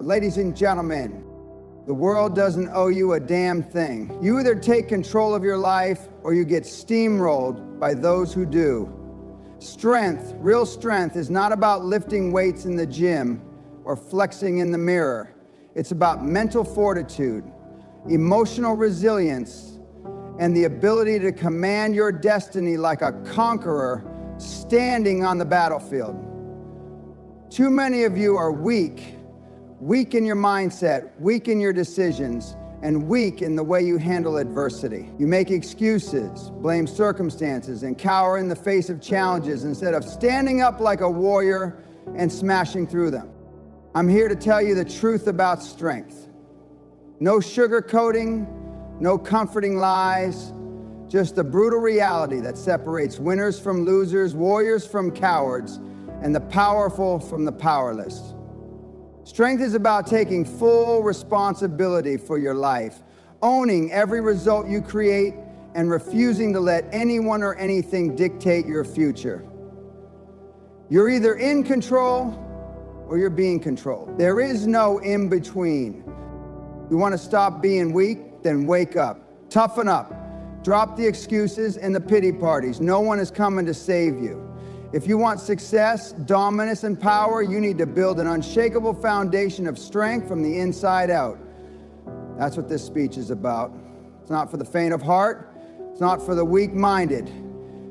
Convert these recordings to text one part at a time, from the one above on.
Ladies and gentlemen, the world doesn't owe you a damn thing. You either take control of your life or you get steamrolled by those who do. Strength, real strength, is not about lifting weights in the gym or flexing in the mirror. It's about mental fortitude, emotional resilience, and the ability to command your destiny like a conqueror standing on the battlefield. Too many of you are weak in your mindset, weak in your decisions, and weak in the way you handle adversity. You make excuses, blame circumstances, and cower in the face of challenges instead of standing up like a warrior and smashing through them. I'm here to tell you the truth about strength. No sugarcoating, no comforting lies, just the brutal reality that separates winners from losers, warriors from cowards, and the powerful from the powerless. Strength is about taking full responsibility for your life, owning every result you create, and refusing to let anyone or anything dictate your future. You're either in control or you're being controlled. There is no in between. You want to stop being weak? Then wake up. Toughen up. Drop the excuses and the pity parties. No one is coming to save you. If you want success, dominance, and power, you need to build an unshakable foundation of strength from the inside out. That's what this speech is about. It's not for the faint of heart. It's not for the weak-minded.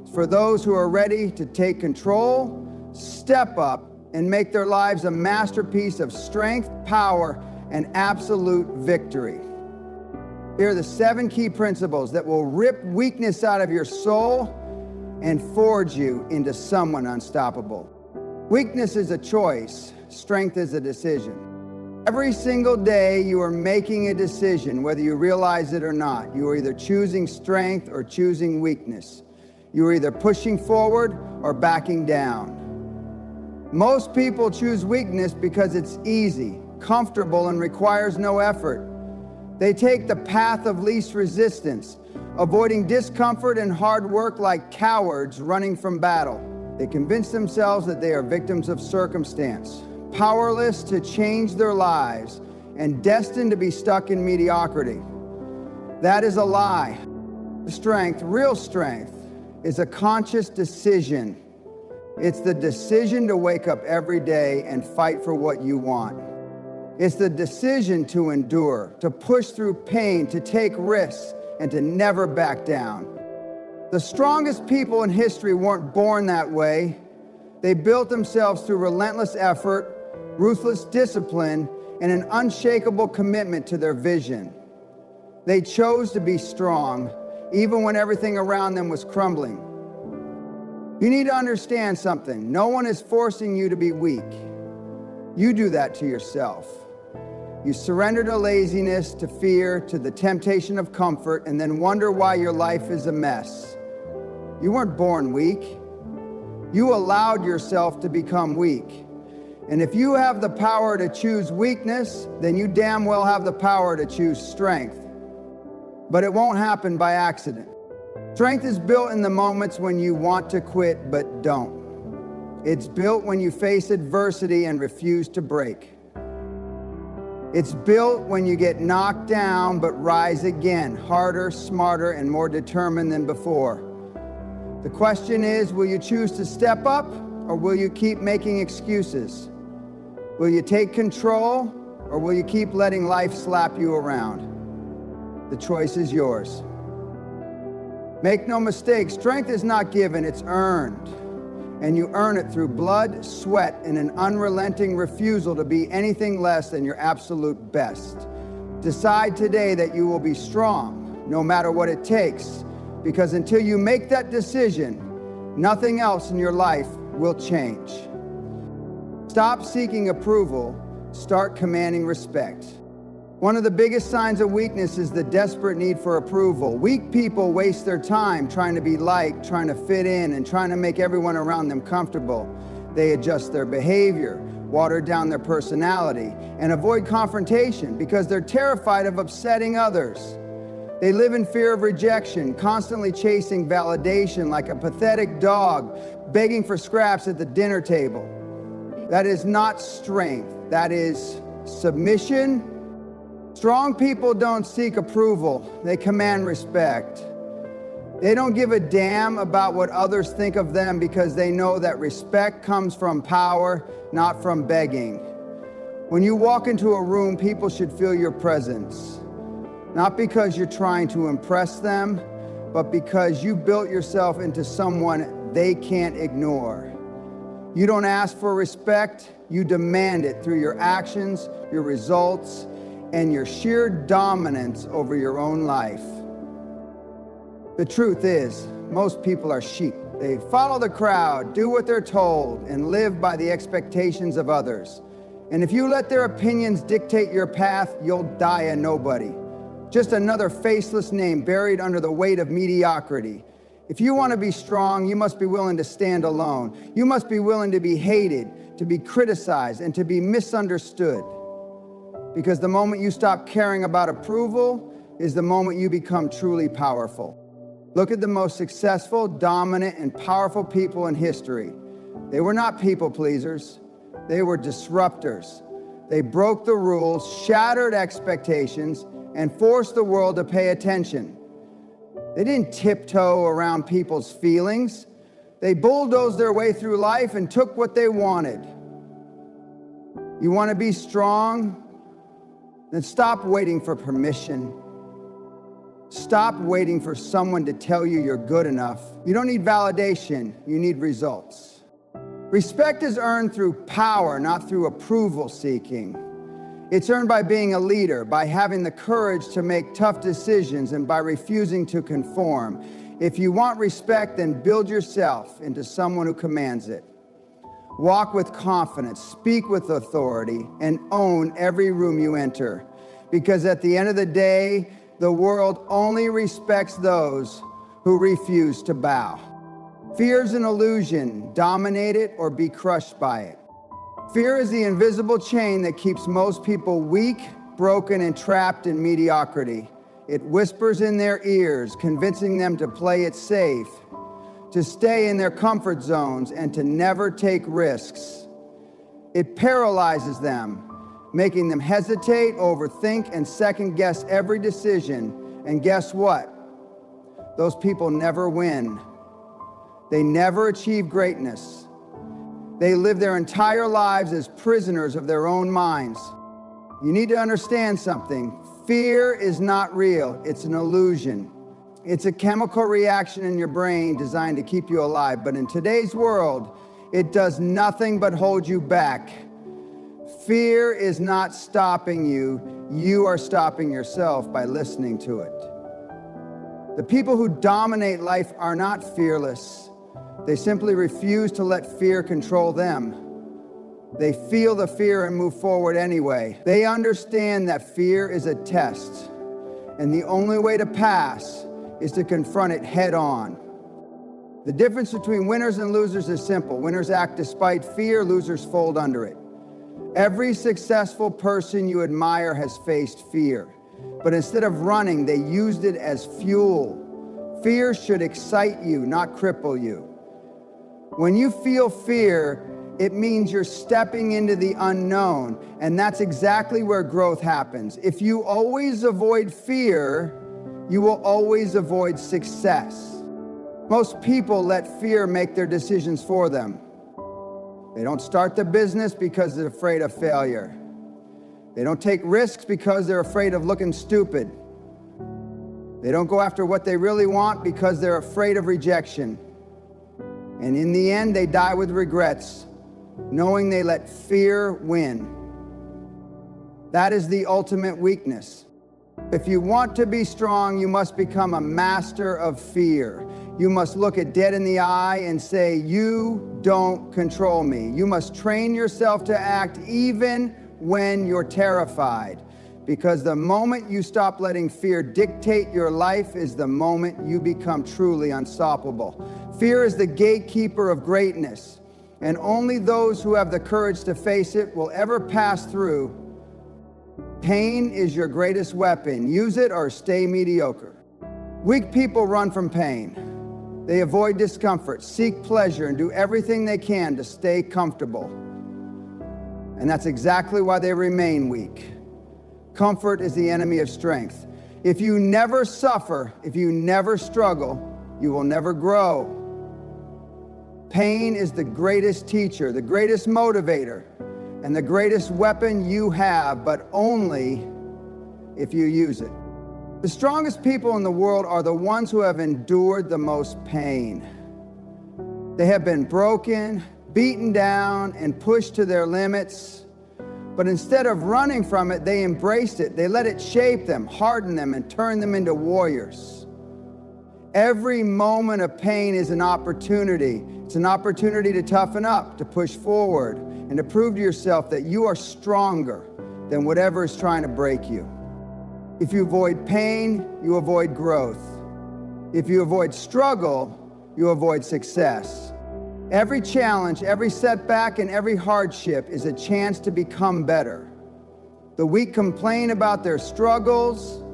It's for those who are ready to take control, step up, and make their lives a masterpiece of strength, power, and absolute victory. Here are the 7 key principles that will rip weakness out of your soul and forge you into someone unstoppable. Weakness is a choice. Strength is a decision. Every single day you are making a decision, whether you realize it or not. You are either choosing strength or choosing weakness. You are either pushing forward or backing down. Most people choose weakness because it's easy, comfortable, and requires no effort. They take the path of least resistance, avoiding discomfort and hard work like cowards running from battle. They convince themselves that they are victims of circumstance, powerless to change their lives, and destined to be stuck in mediocrity. That is a lie. Strength, real strength, is a conscious decision. It's the decision to wake up every day and fight for what you want. It's the decision to endure, to push through pain, to take risks, and to never back down. The strongest people in history weren't born that way. They built themselves through relentless effort, ruthless discipline, and an unshakable commitment to their vision. They chose to be strong, even when everything around them was crumbling. You need to understand something. No one is forcing you to be weak. You do that to yourself. You surrender to laziness, to fear, to the temptation of comfort, and then wonder why your life is a mess. You weren't born weak. You allowed yourself to become weak. And if you have the power to choose weakness, then you damn well have the power to choose strength. But it won't happen by accident. Strength is built in the moments when you want to quit but don't. It's built when you face adversity and refuse to break. It's built when you get knocked down but rise again, harder, smarter, and more determined than before. The question is, will you choose to step up or will you keep making excuses? Will you take control or will you keep letting life slap you around? The choice is yours. Make no mistake, strength is not given, it's earned. And you earn it through blood, sweat, and an unrelenting refusal to be anything less than your absolute best. Decide today that you will be strong, no matter what it takes, because until you make that decision, nothing else in your life will change. Stop seeking approval, start commanding respect. One of the biggest signs of weakness is the desperate need for approval. Weak people waste their time trying to be liked, trying to fit in, and trying to make everyone around them comfortable. They adjust their behavior, water down their personality, and avoid confrontation because they're terrified of upsetting others. They live in fear of rejection, constantly chasing validation like a pathetic dog, begging for scraps at the dinner table. That is not strength, that is Submission. Strong people don't seek approval. They command respect. They don't give a damn about what others think of them because they know that respect comes from power, not from begging. When you walk into a room, people should feel your presence. Not because you're trying to impress them, but because you built yourself into someone they can't ignore. You don't ask for respect, you demand it through your actions, your results, and your sheer dominance over your own life. The truth is, most people are sheep. They follow the crowd, do what they're told, and live by the expectations of others. And if you let their opinions dictate your path, you'll die a nobody. Just another faceless name buried under the weight of mediocrity. If you want to be strong, you must be willing to stand alone. You must be willing to be hated, to be criticized, and to be misunderstood. Because the moment you stop caring about approval is the moment you become truly powerful. Look at the most successful, dominant, and powerful people in history. They were not people pleasers. They were disruptors. They broke the rules, shattered expectations, and forced the world to pay attention. They didn't tiptoe around people's feelings. They bulldozed their way through life and took what they wanted. You want to be strong? Then stop waiting for permission. Stop waiting for someone to tell you you're good enough. You don't need validation, you need results. Respect is earned through power, not through approval seeking. It's earned by being a leader, by having the courage to make tough decisions, and by refusing to conform. If you want respect, then build yourself into someone who commands it. Walk with confidence, speak with authority, and own every room you enter. Because at the end of the day, the world only respects those who refuse to bow. Fear is an illusion. Dominate it or be crushed by it. Fear is the invisible chain that keeps most people weak, broken, and trapped in mediocrity. It whispers in their ears, convincing them to play it safe, to stay in their comfort zones, and to never take risks. It paralyzes them, making them hesitate, overthink, and second-guess every decision. And guess what? Those people never win. They never achieve greatness. They live their entire lives as prisoners of their own minds. You need to understand something. Fear is not real. It's an illusion. It's a chemical reaction in your brain designed to keep you alive. But in today's world, it does nothing but hold you back. Fear is not stopping you. You are stopping yourself by listening to it. The people who dominate life are not fearless. They simply refuse to let fear control them. They feel the fear and move forward anyway. They understand that fear is a test, and the only way to pass is to confront it head on. The difference between winners and losers is simple. Winners act despite fear, losers fold under it. Every successful person you admire has faced fear, but instead of running, they used it as fuel. Fear should excite you, not cripple you. When you feel fear, it means you're stepping into the unknown, and that's exactly where growth happens. If you always avoid fear, you will always avoid success. Most people let fear make their decisions for them. They don't start the business because they're afraid of failure. They don't take risks because they're afraid of looking stupid. They don't go after what they really want because they're afraid of rejection. And in the end, they die with regrets, knowing they let fear win. That is the ultimate weakness. If you want to be strong, you must become a master of fear. You must look it dead in the eye and say, "You don't control me." You must train yourself to act even when you're terrified. Because the moment you stop letting fear dictate your life is the moment you become truly unstoppable. Fear is the gatekeeper of greatness, and only those who have the courage to face it will ever pass through. Pain is your greatest weapon. Use it or stay mediocre. Weak people run from pain. They avoid discomfort, seek pleasure, and do everything they can to stay comfortable. And that's exactly why they remain weak. Comfort is the enemy of strength. If you never suffer, if you never struggle, you will never grow. Pain is the greatest teacher, the greatest motivator, and the greatest weapon you have, but only if you use it. The strongest people in the world are the ones who have endured the most pain. They have been broken, beaten down, and pushed to their limits. But instead of running from it, they embraced it. They let it shape them, harden them, and turn them into warriors. Every moment of pain is an opportunity. It's an opportunity to toughen up, to push forward, and to prove to yourself that you are stronger than whatever is trying to break you. If you avoid pain, you avoid growth. If you avoid struggle, you avoid success. Every challenge, every setback, and every hardship is a chance to become better. The weak complain about their struggles.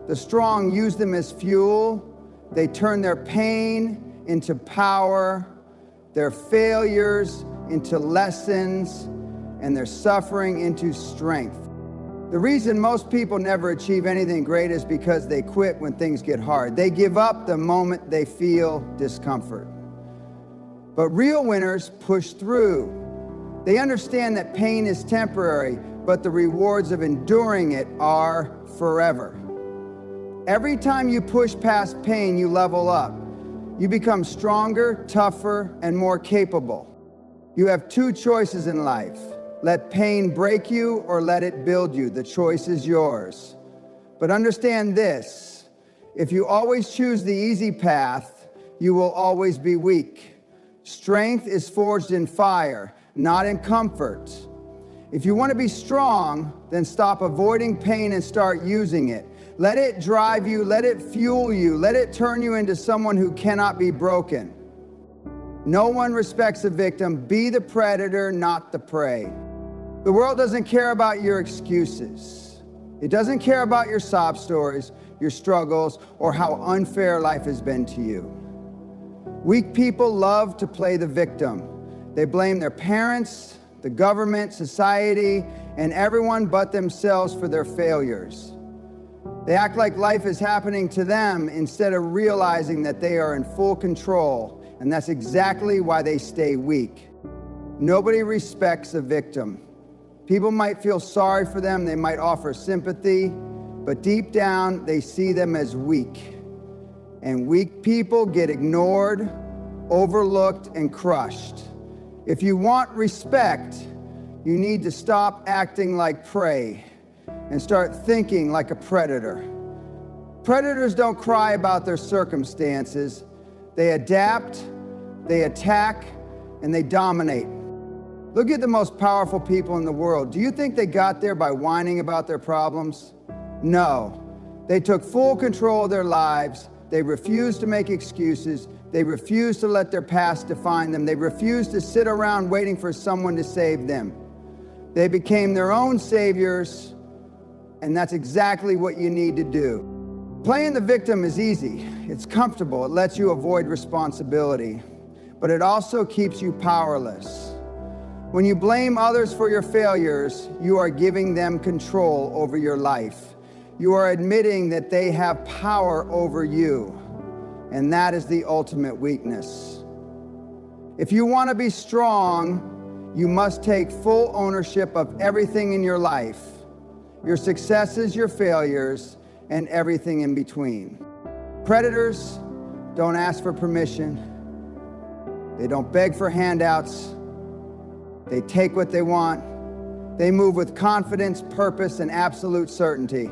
The strong use them as fuel. They turn their pain into power, their failures into lessons, and their suffering into strength. The reason most people never achieve anything great is because they quit when things get hard. They give up the moment they feel discomfort. But real winners push through. They understand that pain is temporary, but the rewards of enduring it are forever. Every time you push past pain, you level up. You become stronger, tougher, and more capable. You have two choices in life. Let pain break you or let it build you. The choice is yours. But understand this, if you always choose the easy path, you will always be weak. Strength is forged in fire, not in comfort. If you want to be strong, then stop avoiding pain and start using it. Let it drive you, let it fuel you, let it turn you into someone who cannot be broken. No one respects a victim. Be the predator, not the prey. The world doesn't care about your excuses. It doesn't care about your sob stories, your struggles, or how unfair life has been to you. Weak people love to play the victim. They blame their parents, the government, society, and everyone but themselves for their failures. They act like life is happening to them instead of realizing that they are in full control, and that's exactly why they stay weak. Nobody respects a victim. People might feel sorry for them, they might offer sympathy, but deep down they see them as weak. And weak people get ignored, overlooked, and crushed. If you want respect, you need to stop acting like prey and start thinking like a predator. Predators don't cry about their circumstances. They adapt, they attack, and they dominate. Look at the most powerful people in the world. Do you think they got there by whining about their problems? No. They took full control of their lives. They refused to make excuses. They refused to let their past define them. They refused to sit around waiting for someone to save them. They became their own saviors, and that's exactly what you need to do. Playing the victim is easy. It's comfortable. It lets you avoid responsibility, but it also keeps you powerless. When you blame others for your failures, you are giving them control over your life. You are admitting that they have power over you, and that is the ultimate weakness. If you want to be strong, you must take full ownership of everything in your life, your successes, your failures, and everything in between. Predators don't ask for permission. They don't beg for handouts. They take what they want. They move with confidence, purpose, and absolute certainty.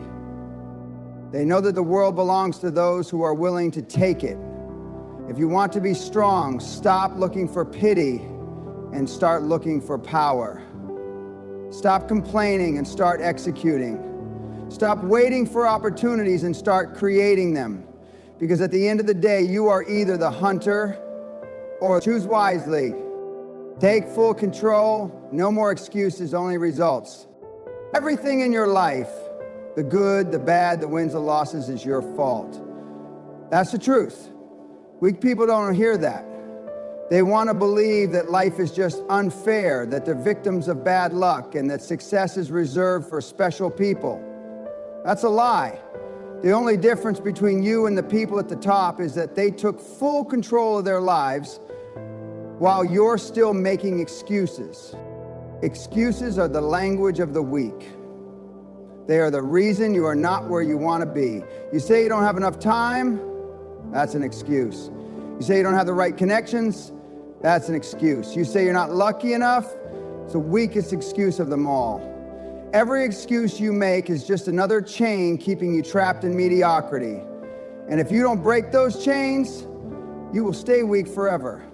They know that the world belongs to those who are willing to take it. If you want to be strong, stop looking for pity and start looking for power. Stop complaining and start executing. Stop waiting for opportunities and start creating them. Because at the end of the day, you are either the hunter or choose wisely. Take full control, no more excuses, only results. Everything in your life, the good, the bad, the wins, the losses, is your fault. That's the truth. Weak people don't hear that. They want to believe that life is just unfair, that they're victims of bad luck, and that success is reserved for special people. That's a lie. The only difference between you and the people at the top is that they took full control of their lives while you're still making excuses. Excuses are the language of the weak. They are the reason you are not where you want to be. You say you don't have enough time, that's an excuse. You say you don't have the right connections, that's an excuse. You say you're not lucky enough, it's the weakest excuse of them all. Every excuse you make is just another chain keeping you trapped in mediocrity. And if you don't break those chains, you will stay weak forever.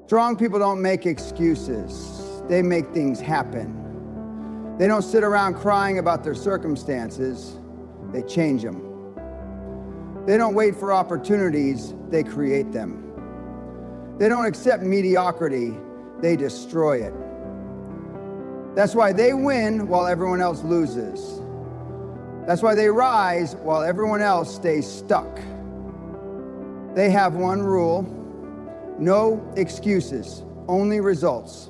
Strong people don't make excuses. They make things happen. They don't sit around crying about their circumstances. They change them. They don't wait for opportunities. They create them. They don't accept mediocrity. They destroy it. That's why they win while everyone else loses. That's why they rise while everyone else stays stuck. They have one rule: no excuses, only results.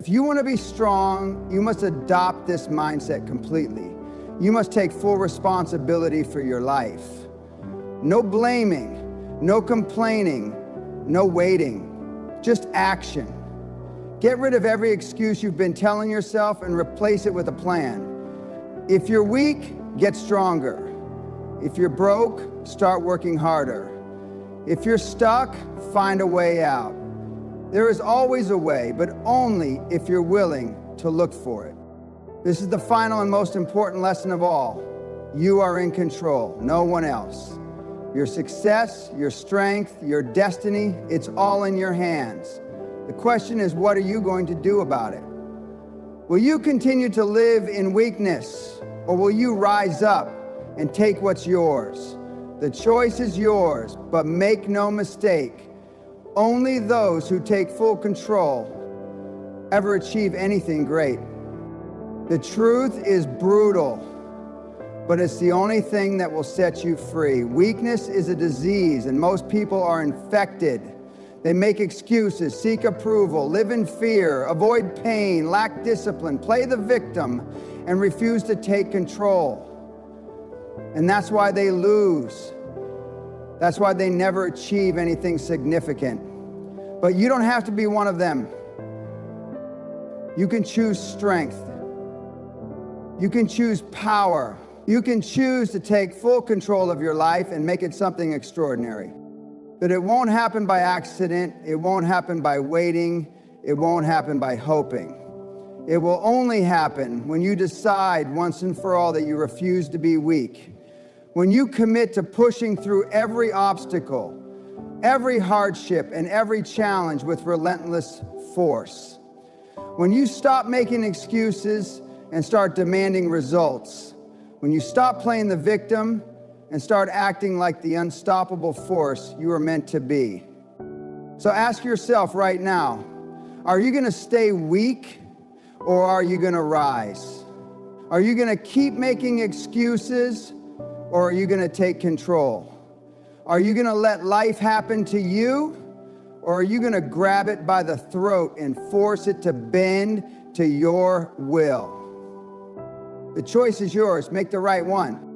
If you want to be strong, you must adopt this mindset completely. You must take full responsibility for your life. No blaming, no complaining, no waiting, just action. Get rid of every excuse you've been telling yourself and replace it with a plan. If you're weak, get stronger. If you're broke, start working harder. If you're stuck, find a way out. There is always a way, but only if you're willing to look for it. This is the final and most important lesson of all. You are in control, no one else. Your success, your strength, your destiny, it's all in your hands. The question is, what are you going to do about it? Will you continue to live in weakness, or will you rise up and take what's yours? The choice is yours, but make no mistake, only those who take full control ever achieve anything great. The truth is brutal, but it's the only thing that will set you free. Weakness is a disease, and most people are infected. They make excuses, seek approval, live in fear, avoid pain, lack discipline, play the victim, and refuse to take control. And that's why they lose. That's why they never achieve anything significant. But you don't have to be one of them. You can choose strength. You can choose power. You can choose to take full control of your life and make it something extraordinary. But it won't happen by accident. It won't happen by waiting. It won't happen by hoping. It will only happen when you decide once and for all that you refuse to be weak. When you commit to pushing through every obstacle, every hardship, and every challenge with relentless force. When you stop making excuses and start demanding results. When you stop playing the victim and start acting like the unstoppable force you are meant to be. So ask yourself right now, are you going to stay weak or are you going to rise? Are you going to keep making excuses or are you going to take control? Are you going to let life happen to you or are you going to grab it by the throat and force it to bend to your will? The choice is yours. Make the right one.